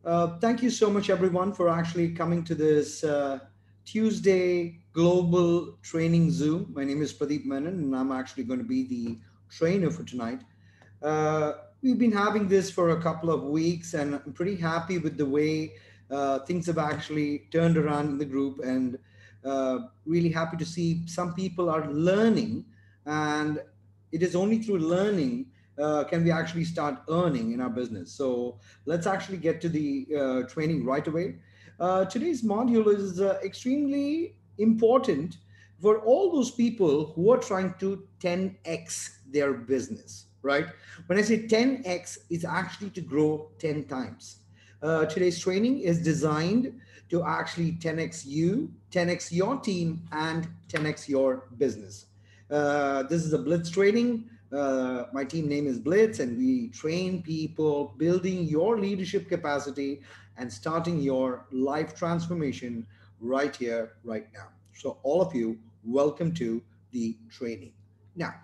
Thank you so much, everyone, for actually coming to this Tuesday Global Training Zoom. My name is Pradeep Menon, and I'm actually going to be the trainer for tonight. Uh, we've been having this for a couple of weeks, and I'm pretty happy with the way things have actually turned around in the group, and really happy to see some people are learning, and it is only through learning can we actually start earning in our business. So let's actually get to the training right away. Today's module is extremely important for all those people who are trying to 10x their business, right? When I say 10x, it's actually to grow 10 times. Today's training is designed to actually 10x you, 10x your team, and 10x your business. This is a Blitz training. My team name is Blitz, and we train people building your leadership capacity and starting your life transformation right here, right now. So, all of you, welcome to the training. Now,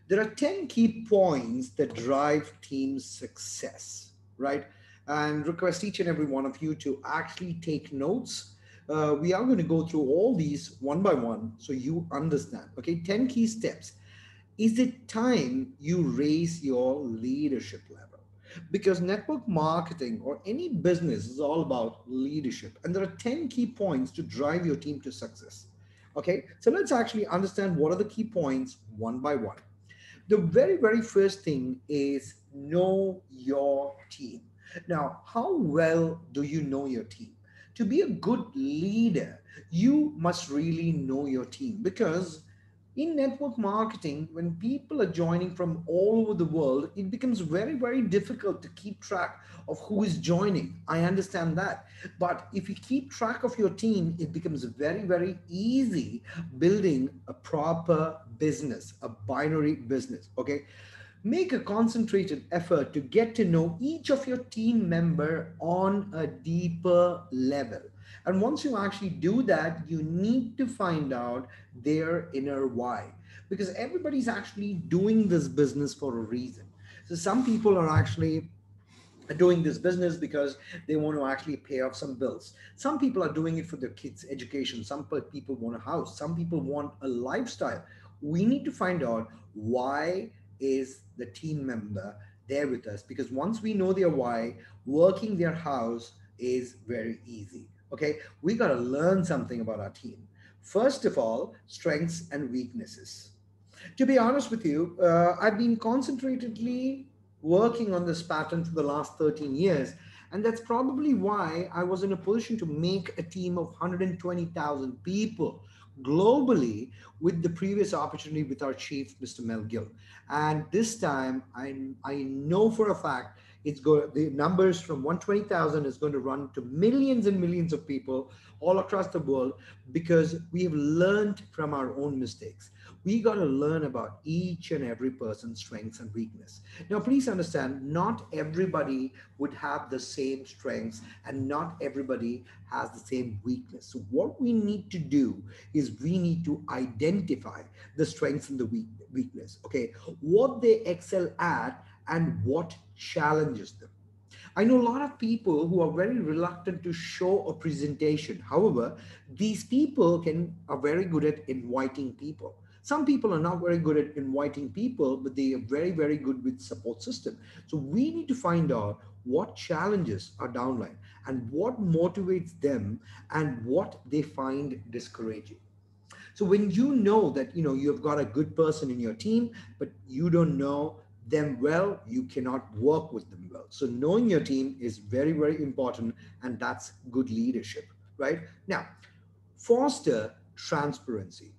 there are 10 key points that drive team success, right? And request each and every one of you to actually take notes. We are going to go through all these one by one so you understand. Okay, 10 key steps. Is it time you raise your leadership level? Because network marketing or any business is all about leadership. And there are 10 key points to drive your team to success. Okay, so let's actually understand what are the key points one by one. The very, very first thing is know your team. Now, how well do you know your team? To be a good leader, you must really know your team because in network marketing, when people are joining from all over the world, it becomes very, very difficult to keep track of who is joining. I understand that. But if you keep track of your team, it becomes very, very easy building a proper business, a binary business. Okay. Make a concentrated effort to get to know each of your team member on a deeper level. And once you actually do that, you need to find out their inner why. Because everybody's actually doing this business for a reason. So some people are actually doing this business because they want to actually pay off some bills. Some people are doing it for their kids' education. Some people want a house. Some people want a lifestyle. We need to find out why is the team member there with us, because once we know their why, working their house is very easy. Okay, we got to learn something about our team. First of all, strengths and weaknesses. To be honest with you, I've been concentratedly working on this pattern for the last 13 years. And that's probably why I was in a position to make a team of 120,000 people globally with the previous opportunity with our chief, Mr. Mel Gill. And this time, I know for a fact the numbers from 120,000 is going to run to millions and millions of people all across the world because we have learned from our own mistakes. We got to learn about each and every person's strengths and weakness. Now, please understand, not everybody would have the same strengths and not everybody has the same weakness. So what we need to do is we need to identify the strengths and the weakness. Okay, what they excel at and what challenges them. I know a lot of people who are very reluctant to show a presentation. However, these people are very good at inviting people. Some people are not very good at inviting people, but they are very, very good with support system. So we need to find out what challenges are downline and what motivates them and what they find discouraging. So when you know that you've got a good person in your team, but you don't know them well, you cannot work with them well. So knowing your team is very, very important, and that's good leadership, right? Now, foster transparency.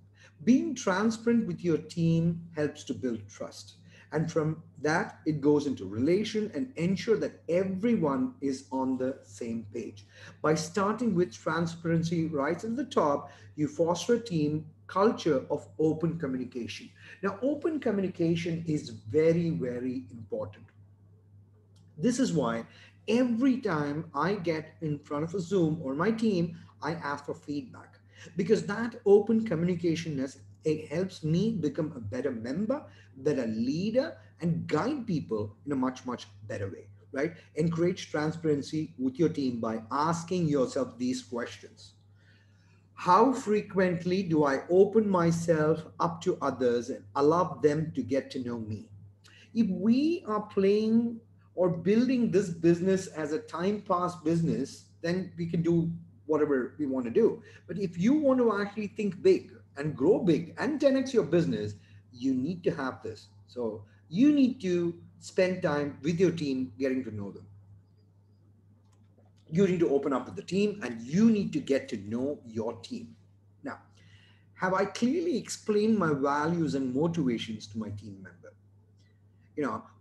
Being transparent with your team helps to build trust. And from that, it goes into relation and ensure that everyone is on the same page. By starting with transparency right at the top, you foster a team culture of open communication. Now, open communication is very, very important. This is why every time I get in front of a Zoom or my team, I ask for feedback because that open communication it helps me become a better member, better leader, and guide people in a much, much better way. right? Encourage transparency with your team by asking yourself these questions. How frequently do I open myself up to others and allow them to get to know me? If we are playing or building this business as a time pass business, then we can do whatever we want to do. But if you want to actually think big and grow big and 10x your business, you need to have this. So you need to spend time with your team getting to know them. You need to open up with the team and you need to get to know your team. Now, have I clearly explained my values and motivations to my team member?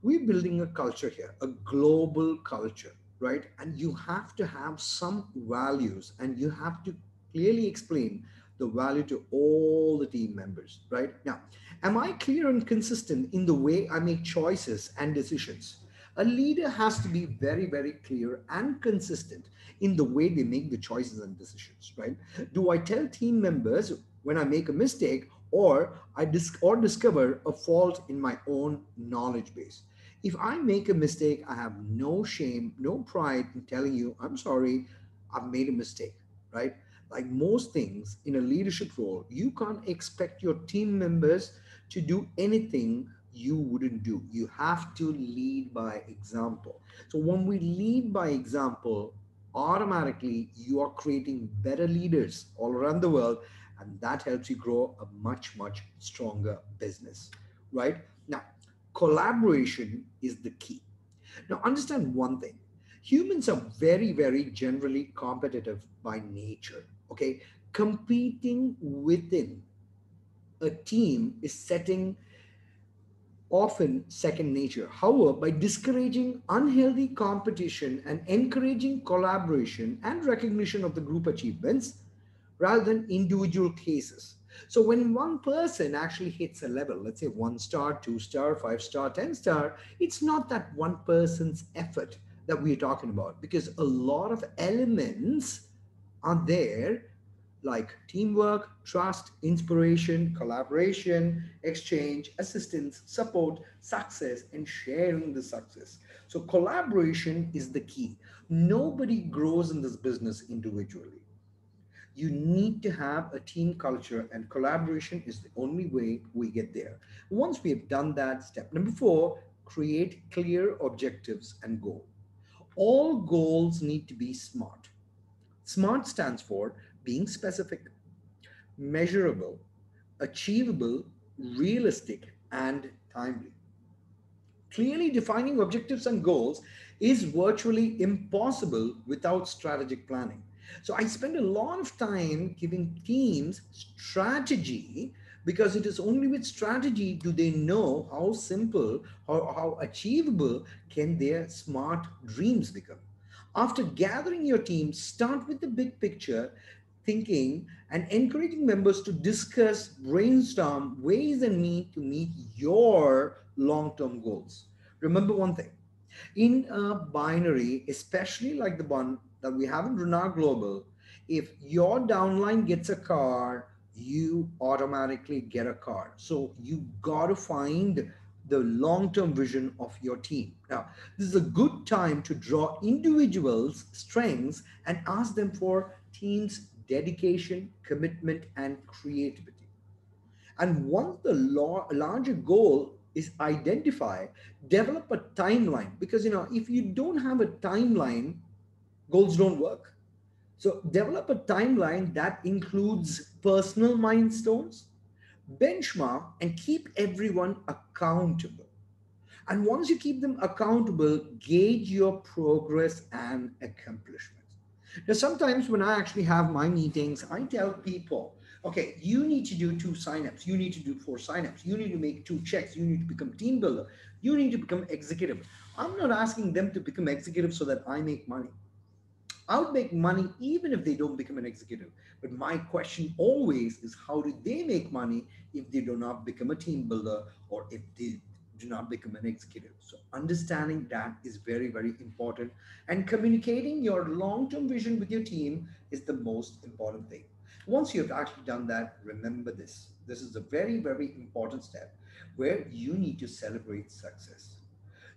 We're building a culture here, a global culture, right? And you have to have some values and you have to clearly explain the value to all the team members, right? Now, am I clear and consistent in the way I make choices and decisions? A leader has to be very, very clear and consistent in the way they make the choices and decisions, right? Do I tell team members when I make a mistake, or or discover a fault in my own knowledge base? If I make a mistake, I have no shame, no pride in telling you, I'm sorry, I've made a mistake, right? Like most things in a leadership role, you can't expect your team members to do anything you wouldn't do. You have to lead by example. So when we lead by example, automatically you are creating better leaders all around the world, and that helps you grow a much, much stronger business, right? Now, collaboration is the key. Now, understand one thing: humans are very, very generally competitive by nature, okay? Competing within a team is setting often second nature. However, by discouraging unhealthy competition and encouraging collaboration and recognition of the group achievements rather than individual cases. So when one person actually hits a level, let's say 1 star, 2 star, 5 star, 10 star, it's not that one person's effort that we're talking about, because a lot of elements are there, like teamwork, trust, inspiration, collaboration, exchange, assistance, support, success, and sharing the success. So collaboration is the key. Nobody grows in this business individually. You need to have a team culture, and collaboration is the only way we get there. Once we have done that, step number 4: create clear objectives and goal. All goals need to be smart. SMART stands for being specific, measurable, achievable, realistic, and timely. Clearly defining objectives and goals is virtually impossible without strategic planning. So I spend a lot of time giving teams strategy, because it is only with strategy do they know how simple or how achievable can their smart dreams become. After gathering your team, start with the big picture thinking and encouraging members to discuss, brainstorm ways and means to meet your long term goals. Remember one thing: in a binary, especially like the one that we have in Renard Global, if your downline gets a car, you automatically get a car. So you got to find the long-term vision of your team. Now, this is a good time to draw individuals' strengths and ask them for team's dedication, commitment, and creativity. And once the larger goal is identified, develop a timeline, because if you don't have a timeline, goals don't work. So develop a timeline that includes personal milestones, benchmark, and keep everyone accountable. And once you keep them accountable, gauge your progress and accomplishments. Now, sometimes when I actually have my meetings, I tell people, okay, you need to do 2 signups, you need to do 4 signups, you need to make 2 checks, you need to become team builder, you need to become executive. I'm not asking them to become executive so that I make money. I would make money even if they don't become an executive. But my question always is, how do they make money if they do not become a team builder, or if they do not become an executive? So understanding that is very, very important. And communicating your long-term vision with your team is the most important thing. Once you have actually done that, remember this. This is a very, very important step where you need to celebrate success.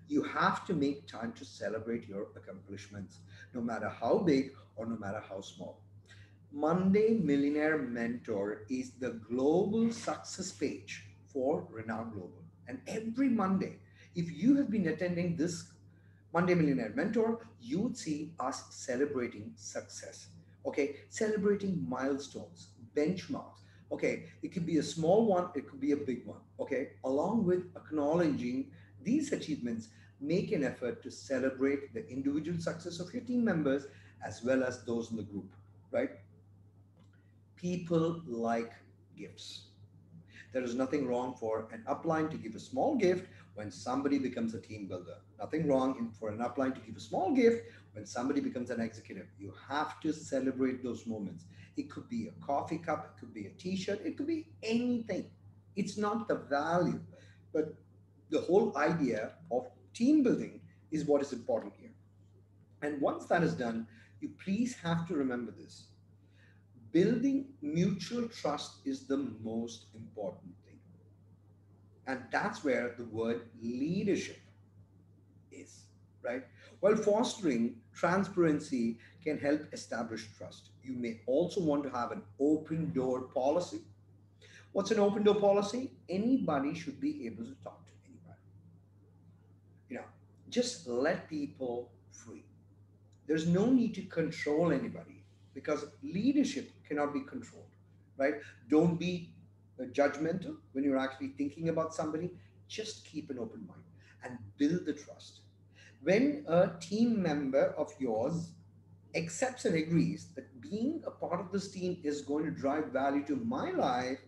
You have to make time to celebrate your accomplishments, no matter how big or no matter how small. Monday Millionaire Mentor is the global success page for Renowned Global. And every Monday, if you have been attending this Monday Millionaire Mentor, you would see us celebrating success. Okay, celebrating milestones, benchmarks. Okay, it could be a small one, it could be a big one. Okay, along with acknowledging these achievements, make an effort to celebrate the individual success of your team members as well as those in the group, right? People like gifts. There is nothing wrong for an upline to give a small gift when somebody becomes a team builder. Nothing wrong for an upline to give a small gift when somebody becomes an executive. You have to celebrate those moments. It could be a coffee cup, it could be a t shirt, it could be anything. It's not the value, but the whole idea of team building is what is important here. And once that is done, you please have to remember this: building mutual trust is the most important thing. And that's where the word leadership is, right? While fostering transparency can help establish trust, you may also want to have an open door policy. What's an open door policy? Anybody should be able to talk to anybody. You know, just let people free. There's no need to control anybody because leadership cannot be controlled, right? Don't be judgmental when you're actually thinking about somebody. Just keep an open mind and build the trust. When a team member of yours accepts and agrees that being a part of this team is going to drive value to my life,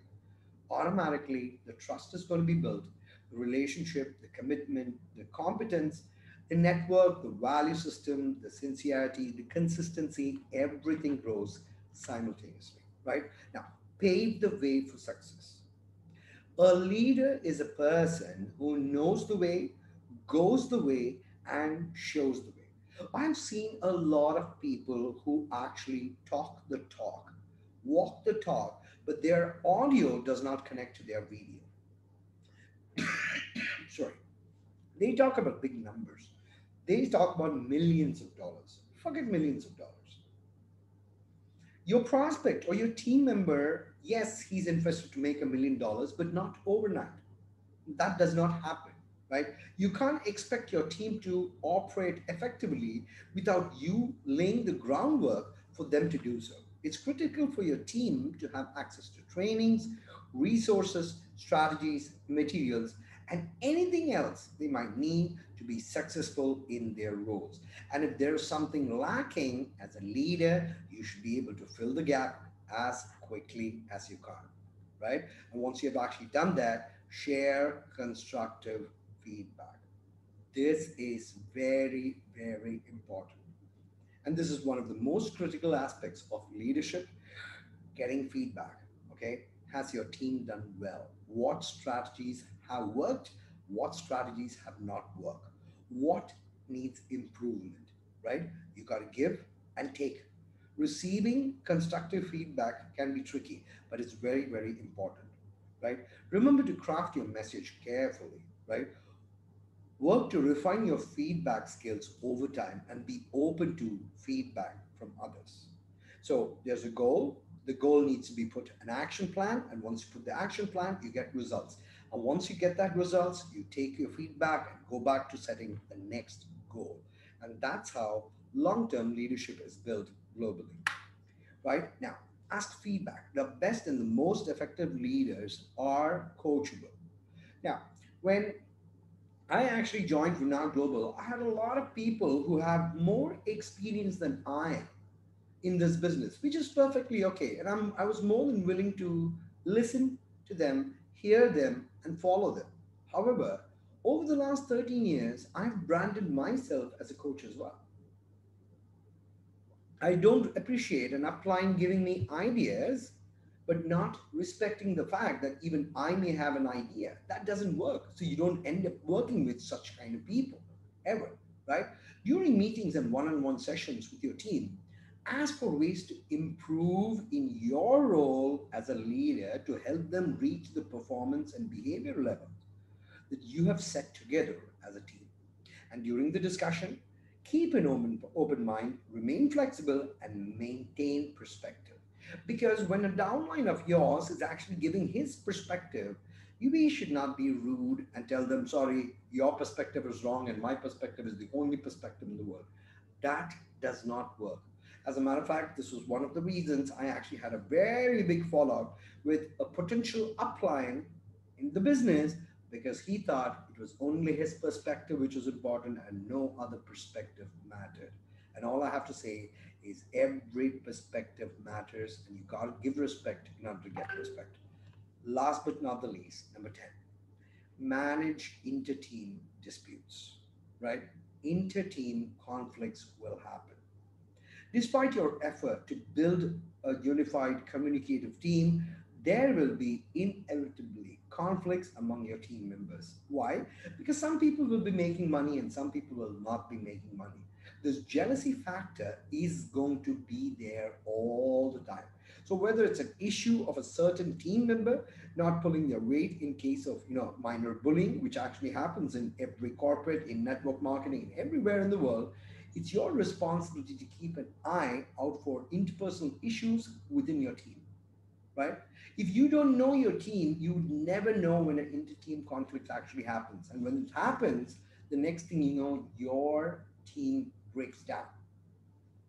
automatically the trust is going to be built. The relationship, the commitment, the competence, the network, the value system, the sincerity, the consistency, everything grows simultaneously, right? Now, pave the way for success. A leader is a person who knows the way, goes the way, and shows the way. I've seen a lot of people who actually talk the talk, walk the talk, but their audio does not connect to their video. Sorry. They talk about big numbers. They talk about millions of dollars. Forget millions of dollars. Your prospect or your team member, yes, he's interested to make $1 million, but not overnight. That does not happen, right? You can't expect your team to operate effectively without you laying the groundwork for them to do so. It's critical for your team to have access to trainings, resources, strategies, materials, and anything else they might need to be successful in their roles. And if there's something lacking as a leader, you should be able to fill the gap as quickly as you can, right? And once you have actually done that, share constructive feedback. This is very, very important. And this is one of the most critical aspects of leadership: getting feedback. Okay, has your team done well? What strategies have worked? What strategies have not worked? What needs improvement? Right? You got to give and take. Receiving constructive feedback can be tricky, but it's very, very important. Right? Remember to craft your message carefully. Right? Work to refine your feedback skills over time and be open to feedback from others. So there's a goal. The goal needs to be put an action plan. And once you put the action plan, you get results. And once you get that results, you take your feedback and go back to setting the next goal. And that's how long-term leadership is built globally. Right? Now, ask feedback. The best and the most effective leaders are coachable. Now, when I actually joined Renowned Global, I had a lot of people who have more experience than I am in this business, which is perfectly okay. And I was more than willing to listen to them, hear them, and follow them. However, over the last 13 years, I've branded myself as a coach as well. I don't appreciate an upline giving me ideas, but not respecting the fact that even I may have an idea. That doesn't work. So you don't end up working with such kind of people ever, right? During meetings and one on one sessions with your team, ask for ways to improve in your role as a leader to help them reach the performance and behavior levels that you have set together as a team. And during the discussion, keep an open mind, remain flexible, and maintain perspective. Because when a downline of yours is actually giving his perspective, we should not be rude and tell them, sorry, your perspective is wrong and my perspective is the only perspective in the world. That does not work. As a matter of fact, this was one of the reasons I actually had a very big fallout with a potential upline in the business because he thought it was only his perspective which was important and no other perspective mattered. And all I have to say is every perspective matters and you got to give respect in order to get respect. Last but not the least, number 10, manage inter-team disputes, right? Inter-team conflicts will happen. Despite your effort to build a unified communicative team, there will be inevitably conflicts among your team members. Why? Because some people will be making money and some people will not be making money. This jealousy factor is going to be there all the time. So whether it's an issue of a certain team member not pulling their weight in case of minor bullying, which actually happens in every corporate, in network marketing, everywhere in the world, it's your responsibility to keep an eye out for interpersonal issues within your team, right? If you don't know your team, you would never know when an inter-team conflict actually happens. And when it happens, the next thing you know, your team breaks down.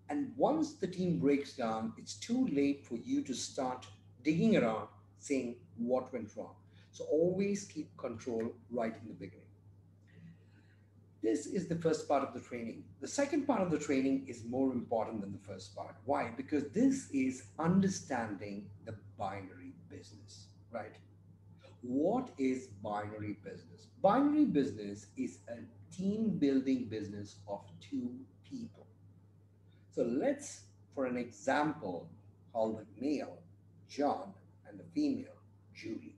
And once the team breaks down, it's too late for you to start digging around saying what went wrong. So always keep control right in the beginning. This is the first part of the training. The second part of the training is more important than the first part. Why? Because this is understanding the binary business, right? What is binary business? Binary business is a team building business of two people. So let's, for an example, call the male John and the female Julie.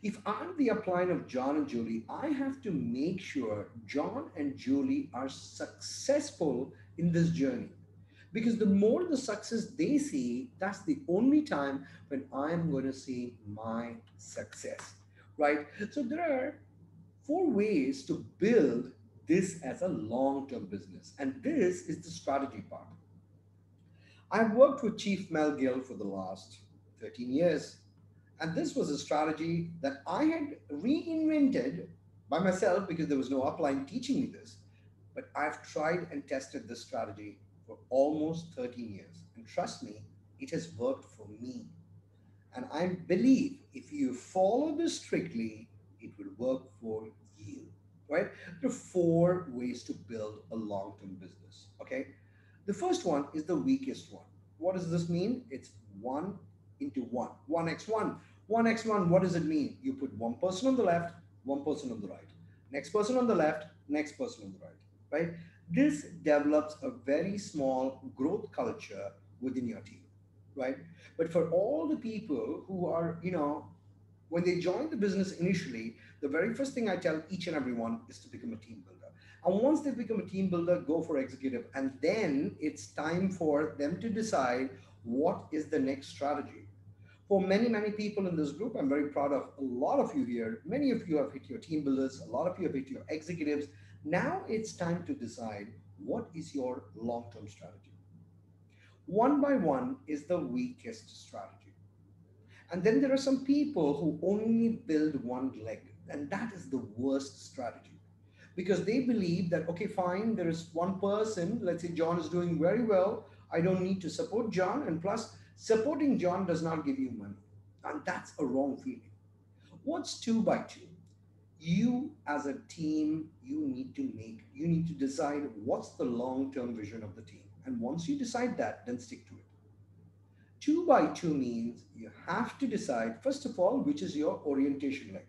If I'm the upline of John and Julie, I have to make sure John and Julie are successful in this journey. Because the more the success they see, that's the only time when I'm going to see my success, right? So there are four ways to build this as a long term business. And this is the strategy part. I've worked with Chief Mel Gill for the last 13 years. And this was a strategy that I had reinvented by myself because there was no upline teaching me this. But I've tried and tested this strategy for almost 13 years. And trust me, it has worked for me. And I believe if you follow this strictly, it will work for you. Right? There are four ways to build a long term business. Okay. The first one is the weakest one. What does this mean? It's one into one. 1x1. 1x1, what does it mean? You put one person on the left, one person on the right. Next person on the left, next person on the right. Right? This develops a very small growth culture within your team. Right? But for all the people who are, when they join the business initially, the very first thing I tell each and every one is to become a team builder. And once they become a team builder, go for executive. And then it's time for them to decide what is the next strategy. For many, many people in this group, I'm very proud of a lot of you here. Many of you have hit your team builders, a lot of you have hit your executives. Now it's time to decide what is your long term strategy. One by one is the weakest strategy. And then there are some people who only build one leg, and that is the worst strategy because they believe that, okay, fine, there is one person, let's say John is doing very well. I don't need to support John. And plus, supporting John does not give you money. And that's a wrong feeling. What's two by two? You as a team, you need to decide what's the long term vision of the team. And once you decide that, then stick to it. Two by two means you have to decide, first of all, which is your orientation leg,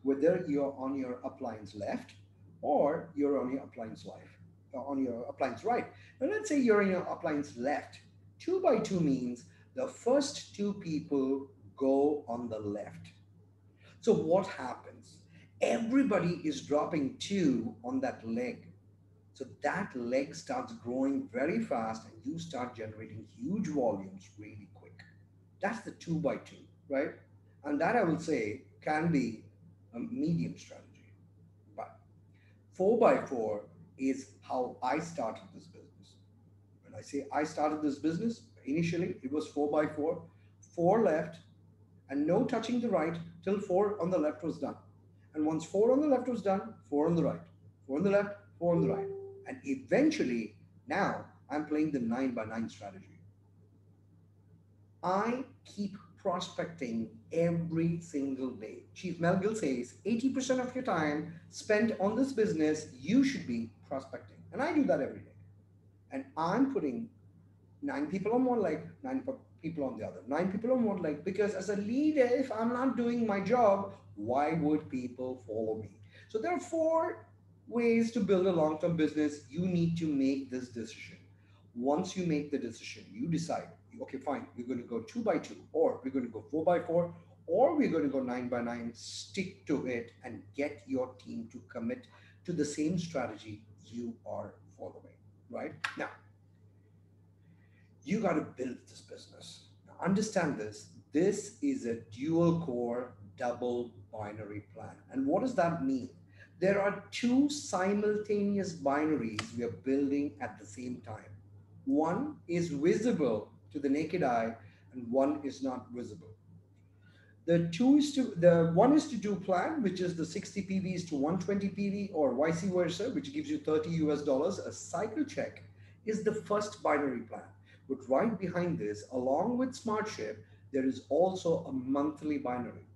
whether you're on your upline's left or you're on your upline's left, on your upline's right. Now, let's say you're on your upline's left. Two by two means the first two people go on the left. So, what happens? Everybody is dropping two on that leg. So that leg starts growing very fast and you start generating huge volumes really quick. That's the two by two, right? And that I will say can be a medium strategy. But 4 by 4 is how I started this business. When I say I started this business, initially it was 4 by 4, 4 left, and no touching the right till 4 on the left was done. And once 4 on the left was done, 4 on the right, 4 on the left, 4 on the right. And eventually, now I'm playing the 9 by 9 strategy. I keep prospecting every single day. Chief Melville says 80% of your time spent on this business, you should be prospecting. And I do that every day. And I'm putting 9 people on one leg, people on the other, 9 people on one leg. Because as a leader, if I'm not doing my job, why would people follow me? So there are 4 ways to build a long term business. You need to make this decision. Once you make the decision, you decide, okay, fine, we're going to go 2 by 2, or we're going to go 4 by 4, or we're going to go 9 by 9. Stick to it and get your team to commit to the same strategy you are following, right? Now, you got to build this business. Now, understand this. This is a dual core, double binary plan. And what does that mean? There are 2 simultaneous binaries we are building at the same time. One is visible to the naked eye, and one is not visible. The one is to do plan, which is the 60 PVs to 120 PV, or vice versa, which gives you 30 US dollars. A cycle check is the first binary plan. But right behind this, along with SmartShip, there is also a monthly binary.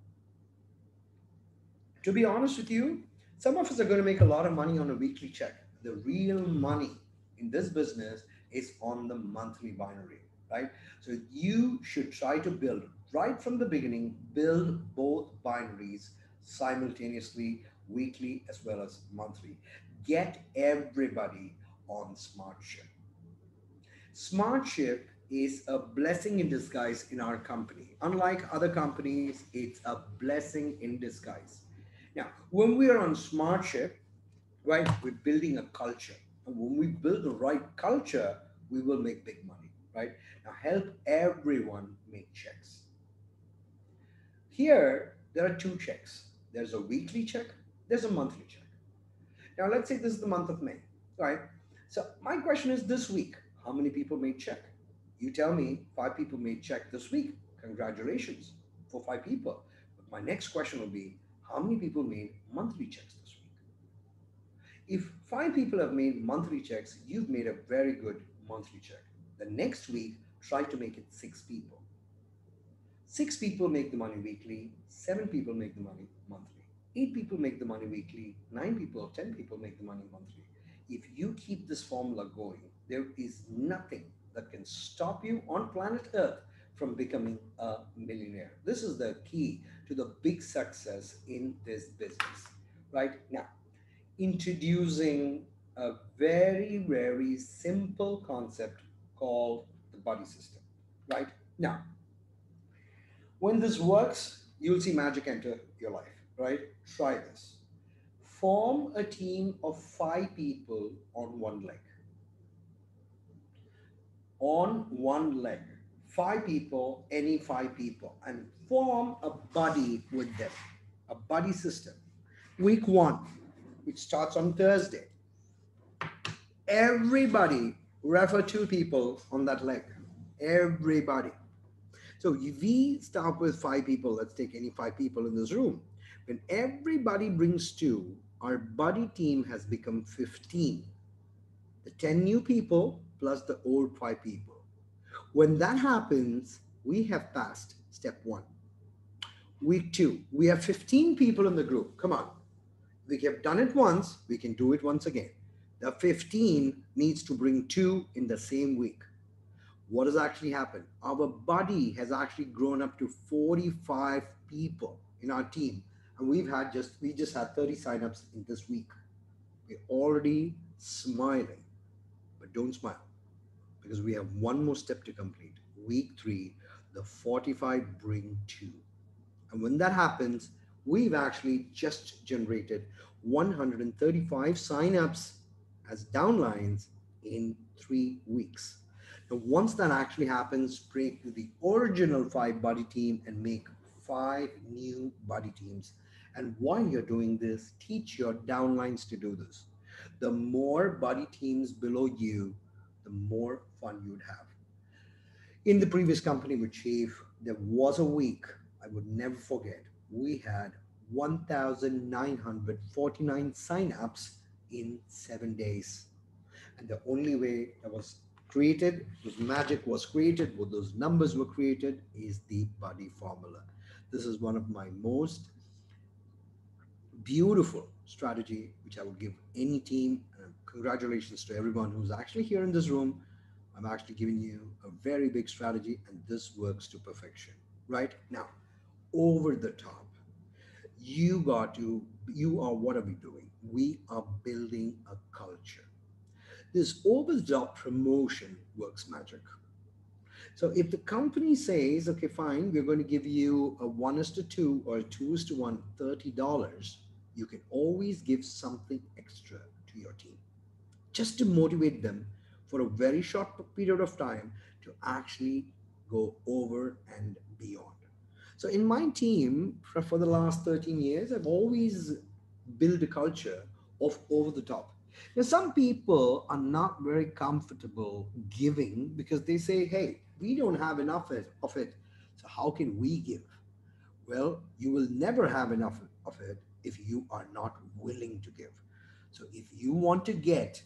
To be honest with you, some of us are going to make a lot of money on a weekly check. The real money in this business is on the monthly binary, right? So you should try to build right from the beginning, build both binaries simultaneously, weekly as well as monthly. Get everybody on SmartShip. SmartShip is a blessing in disguise in our company. Unlike other companies, it's a blessing in disguise. Now, when we are on SmartShip, right, we're building a culture. And when we build the right culture, we will make big money, right? Now, help everyone make checks. Here, there are 2 checks. There's a weekly check, there's a monthly check. Now, let's say this is the month of May, right? So, my question is this week, how many people made check? You tell me 5 people made check this week. Congratulations for 5 people. But my next question will be, how many people made monthly checks this week? If 5 people have made monthly checks, you've made a very good monthly check. The next week, try to make it 6 people. 6 people make the money weekly, 7 people make the money monthly. 8 people make the money weekly, 9 people, 10 people make the money monthly. If you keep this formula going, there is nothing that can stop you on planet Earth from becoming a millionaire. This is the key to the big success in this business. Right now, introducing a very, very simple concept called the buddy system. Right now, when this works, you'll see magic enter your life, right? Try this. Form a team of 5 people on one leg. On one leg. 5 people, any 5 people, and form a buddy with them. A buddy system. Week 1, which starts on Thursday. Everybody refer 2 people on that leg. Everybody. So if we start with 5 people, let's take any 5 people in this room. When everybody brings 2, our buddy team has become 15. The 10 new people plus the old 5 people. When that happens, we have passed step 1. Week 2, we have 15 people in the group. Come on. We have done it once, we can do it once again. The 15 needs to bring 2 in the same week. What has actually happened? Our buddy has actually grown up to 45 people in our team, and we just had 30 signups in this week. We're already smiling, but don't smile because we have one more step to complete. Week 3, the 45 bring 2. And when that happens, we've actually just generated 135 signups as downlines in 3 weeks. Now, once that actually happens, break to the original 5 buddy team and make 5 new buddy teams And while you're doing this, teach your downlines to do this. The more buddy teams below you, the more fun you'd have. In the previous company with Chief, there was a week I would never forget. We had 1,949 sign-ups in 7 days. And the only way that was created, this magic was created, what those numbers were created, is the buddy formula. This is one of my most beautiful strategy which I would give any team. And congratulations to everyone who's actually here in this room. I'm actually giving you a very big strategy, and this works to perfection. Right now, over the top, you are, what are we doing? We are building a culture. This over the top promotion works magic. So if the company says, okay, fine, we're going to give you a 1:2 or a 2:1, $30, you can always give something extra to your team just to motivate them for a very short period of time to actually go over and beyond. So in my team, for the last 13 years, I've always built a culture of over the top. Now, some people are not very comfortable giving because they say, hey, we don't have enough of it. So how can we give? Well, you will never have enough of it if you are not willing to give. So if you want to get,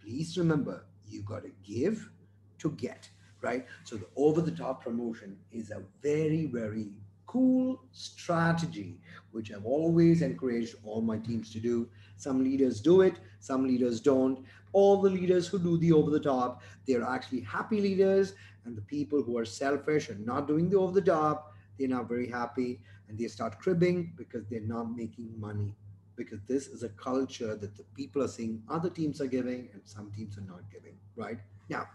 please remember, you got to give to get, right? So the over the top promotion is a very, very cool strategy, which I've always encouraged all my teams to do. Some leaders do it, some leaders don't. All the leaders who do the over the top, they're actually happy leaders. And the people who are selfish and not doing the over the top, they're not very happy and they start cribbing because they're not making money, because this is a culture that the people are seeing other teams are giving and some teams are not giving, right? Now,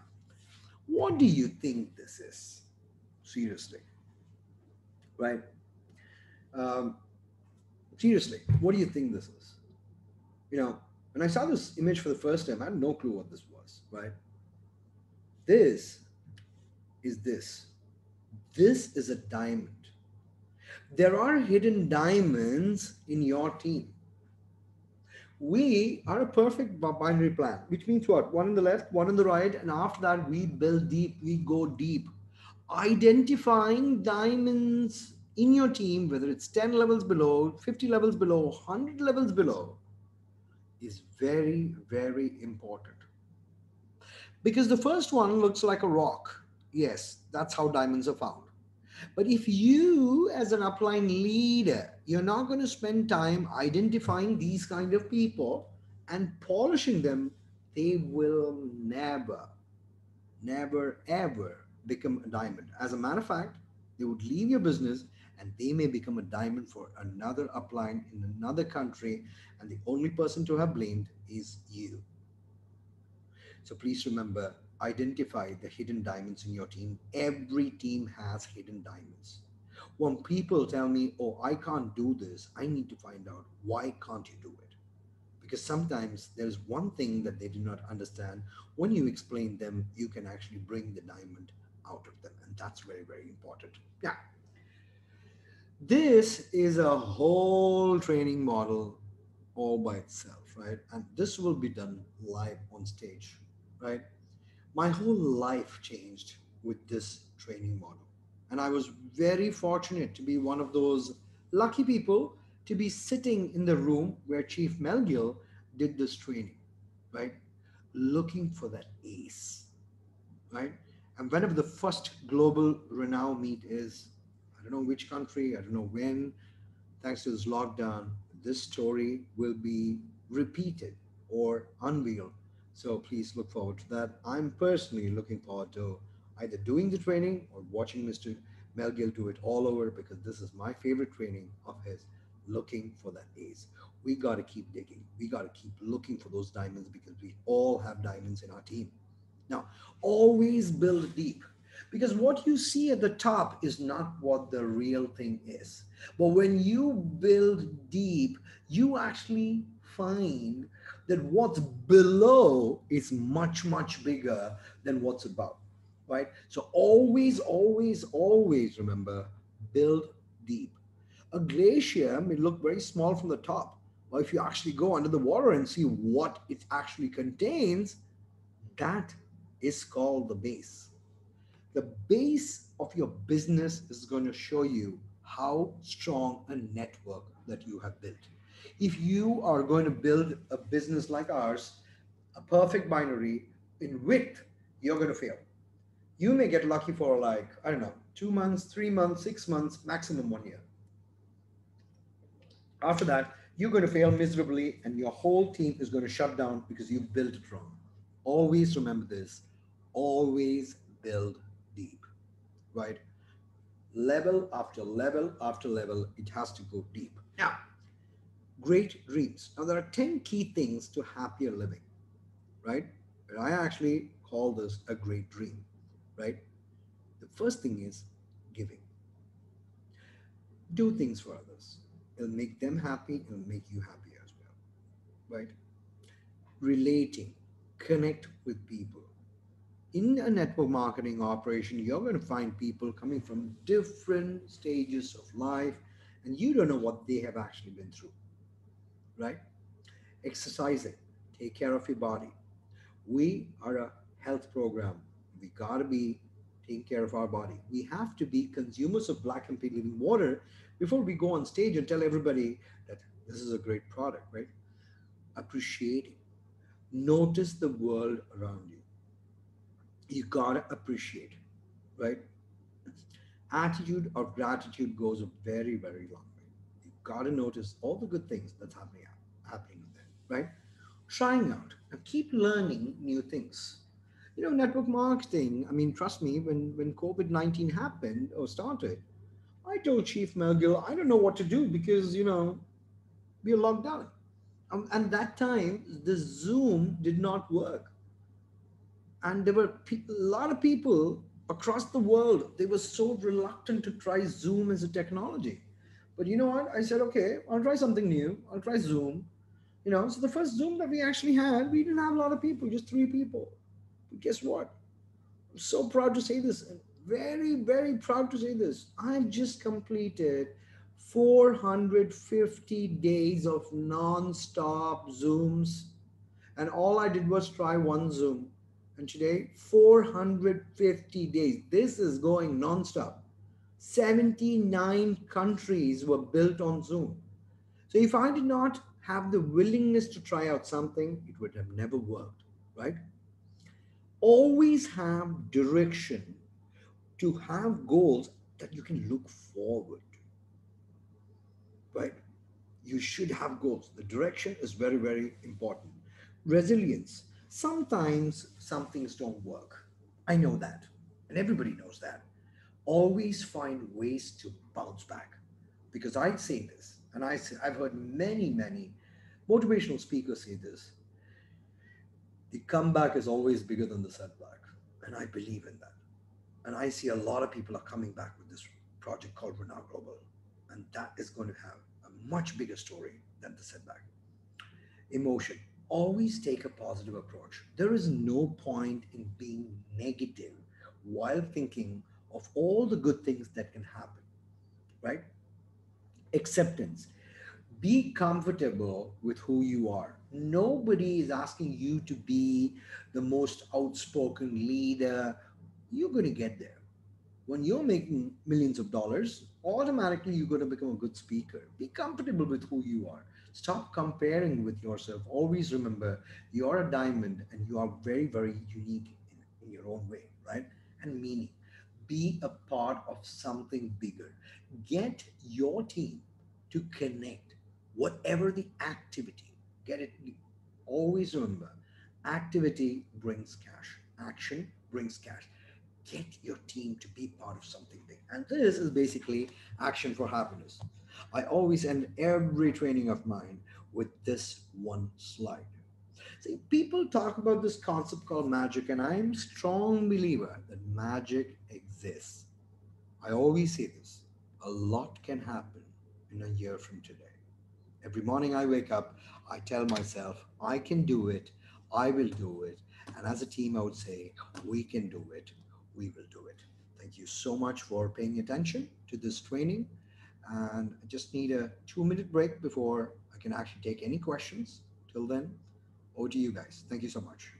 what do you think this is? Seriously, right? Um, Seriously, what do you think this is? You know, when I saw this image for the first time, I had no clue what this was, right? This is this. This is a diamond. There are hidden diamonds in your team. We are a perfect binary plan, which means what? One on the left, one on the right, and after that, we build deep, we go deep. Identifying diamonds in your team, whether it's 10 levels below, 50 levels below, 100 levels below, is very, very important. Because the first one looks like a rock. Yes, that's how diamonds are found. But if you, as an upline leader, you're not going to spend time identifying these kind of people and polishing them, they will never, never, ever become a diamond. As a matter of fact, they would leave your business and they may become a diamond for another upline in another country, and the only person to have blamed is you. So please remember, identify the hidden diamonds in your team. Every team has hidden diamonds. When people tell me, oh, I can't do this, I need to find out why can't you do it? Because sometimes there's one thing that they do not understand. When you explain them, you can actually bring the diamond out of them. And that's very, very important. Yeah. This is a whole training model all by itself, right? And this will be done live on stage, right? My whole life changed with this training model. And I was very fortunate to be one of those lucky people to be sitting in the room where Chief Melgill did this training, right? Looking for that ace, right? And whenever the first global renown meet is, I don't know which country, I don't know when, thanks to this lockdown, this story will be repeated or unveiled. So please look forward to that. I'm personally looking forward to either doing the training or watching Mr. Melgill do it all over, because this is my favorite training of his, looking for that ace. We got to keep digging. We got to keep looking for those diamonds, because we all have diamonds in our team. Now, always build deep, because what you see at the top is not what the real thing is. But when you build deep, you actually find that what's below is much, much bigger than what's above, right? So always, always, always remember, build deep. A glacier may look very small from the top, but if you actually go under the water and see what it actually contains, that is called the base. The base of your business is going to show you how strong a network that you have built. If you are going to build a business like ours, a perfect binary in width, you're going to fail. You may get lucky for like, I don't know, 2 months, 3 months, 6 months, maximum 1 year. After that, you're going to fail miserably and your whole team is going to shut down because you built it wrong. Always remember this. Always build deep, right? Level after level after level, it has to go deep. Now, great dreams. Now, there are 10 key things to happier living, right? And I actually call this a great dream, right? The first thing is giving. Do things for others. It'll make them happy, it'll make you happy as well, right? Relating, connect with people. In a network marketing operation, you're going to find people coming from different stages of life, and you don't know what they have actually been through, right? Exercising, take care of your body. We are a health program. We got to be taking care of our body. We have to be consumers of black and pink living water before we go on stage and tell everybody that this is a great product, right? Appreciating. Notice the world around you. You got to appreciate, right? Attitude of gratitude goes a very, very long way. You got to notice all the good things that's happening there, right? Trying out and keep learning new things. Network marketing. I mean, trust me, when COVID-19 happened or started, I told Chief Melgill, I don't know what to do because we are locked down. And that time, the Zoom did not work, and there were a lot of people across the world, they were so reluctant to try Zoom as a technology. But you know what, I said, okay, I'll try something new, I'll try Zoom. So the first Zoom that we actually had, we didn't have a lot of people, just 3 people. But guess what, I'm so proud to say this, and very, very proud to say this, I've just completed 450 days of non-stop Zooms, and all I did was try one Zoom. And today, 450 days. This is going non-stop. 79 countries were built on Zoom. So if I did not have the willingness to try out something, it would have never worked, right? Always have direction, to have goals that you can look forward to, right? You should have goals. The direction is very, very important. Resilience. Sometimes some things don't work. I know that. And everybody knows that. Always find ways to bounce back. Because I say this, and I've heard many, many motivational speakers say this, the comeback is always bigger than the setback. And I believe in that. And I see a lot of people are coming back with this project called Renault Global. And that is going to have a much bigger story than the setback. Emotion. Always take a positive approach. There is no point in being negative while thinking of all the good things that can happen, right? Acceptance. Be comfortable with who you are. Nobody is asking you to be the most outspoken leader. You're going to get there. When you're making millions of dollars, automatically you're going to become a good speaker. Be comfortable with who you are. Stop comparing with yourself. Always remember you're a diamond and you are very, very unique in your own way, right? And meaning. Be a part of something bigger. Get your team to connect, whatever the activity. Get it. Always remember, activity brings cash. Action brings cash. Get your team to be part of something big. And this is basically action for happiness. I always end every training of mine with this one slide. See, people talk about this concept called magic, and I'm a strong believer that magic exists. I always say this, a lot can happen in a year from today. Every morning I wake up, I tell myself, I can do it, I will do it. And as a team, I would say, we can do it, we will do it. Thank you so much for paying attention to this training. And I just need a 2 minute break before I can actually take any questions. Till then, over to you guys. Thank you so much.